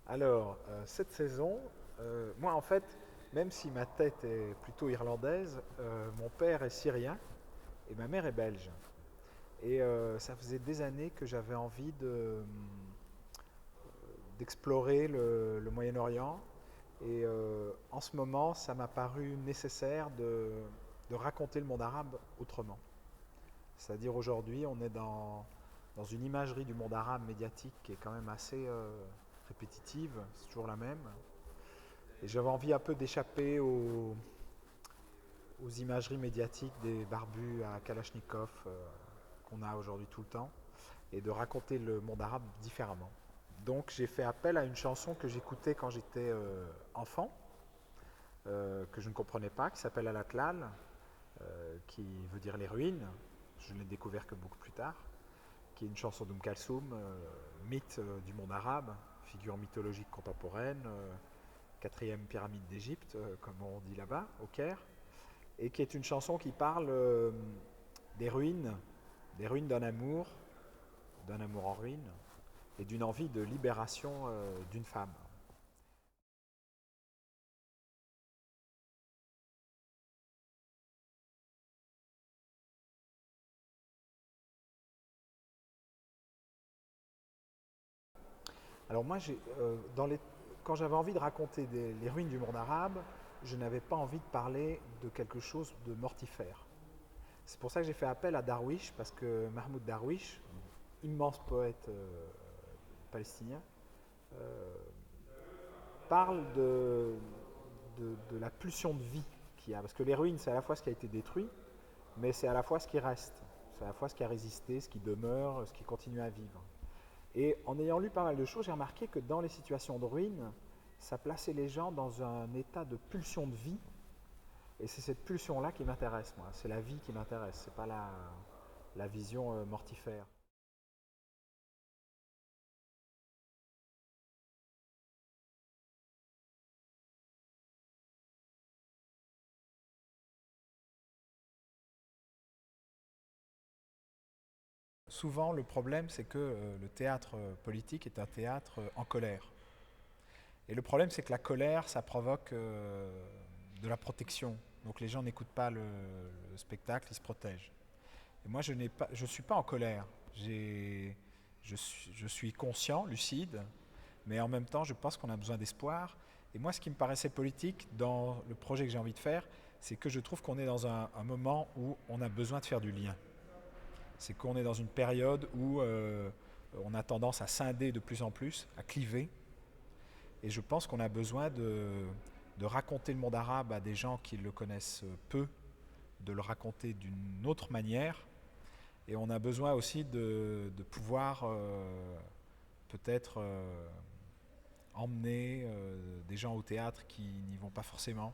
Alors, cette saison, moi en fait, même si ma tête est plutôt irlandaise, mon père est syrien et ma mère est belge. Et ça faisait des années que j'avais envie d'explorer le Moyen-Orient. Et en ce moment, ça m'a paru nécessaire de raconter le monde arabe autrement. C'est-à-dire aujourd'hui, on est dans une imagerie du monde arabe médiatique qui est quand même assez répétitive, c'est toujours la même. Et j'avais envie un peu d'échapper aux imageries médiatiques des barbus à Kalachnikov qu'on a aujourd'hui tout le temps et de raconter le monde arabe différemment. Donc j'ai fait appel à une chanson que j'écoutais quand j'étais enfant, que je ne comprenais pas, qui s'appelle Al-Atlal, qui veut dire les ruines. Je ne l'ai découvert que beaucoup plus tard, qui est une chanson d'Oum Kalsoum, mythe du monde arabe, figure mythologique contemporaine, quatrième pyramide d'Égypte, comme on dit là-bas, au Caire, et qui est une chanson qui parle des ruines, d'un amour en ruine, et d'une envie de libération d'une femme. Alors moi, quand j'avais envie de raconter les ruines du monde arabe, je n'avais pas envie de parler de quelque chose de mortifère. C'est pour ça que j'ai fait appel à Darwish, parce que Mahmoud Darwish, immense poète palestinien, euh, parle de la pulsion de vie qu'il y a. Parce que les ruines, c'est à la fois ce qui a été détruit, mais c'est à la fois ce qui reste. C'est à la fois ce qui a résisté, ce qui demeure, ce qui continue à vivre. Et en ayant lu pas mal de choses, j'ai remarqué que dans les situations de ruine, ça plaçait les gens dans un état de pulsion de vie. Et c'est cette pulsion-là qui m'intéresse, moi. C'est la vie qui m'intéresse, c'est pas la vision mortifère. Souvent, le problème, c'est que le théâtre politique est un théâtre en colère. Et le problème, c'est que la colère, ça provoque de la protection. Donc les gens n'écoutent pas le spectacle, ils se protègent. Et moi, je ne suis pas en colère. Je suis conscient, lucide, mais en même temps, je pense qu'on a besoin d'espoir. Et moi, ce qui me paraissait politique dans le projet que j'ai envie de faire, c'est que je trouve qu'on est dans un moment où on a besoin de faire du lien. C'est qu'on est dans une période où on a tendance à scinder de plus en plus, à cliver. Et je pense qu'on a besoin de raconter le monde arabe à des gens qui le connaissent peu, de le raconter d'une autre manière. Et on a besoin aussi de pouvoir peut-être emmener des gens au théâtre qui n'y vont pas forcément.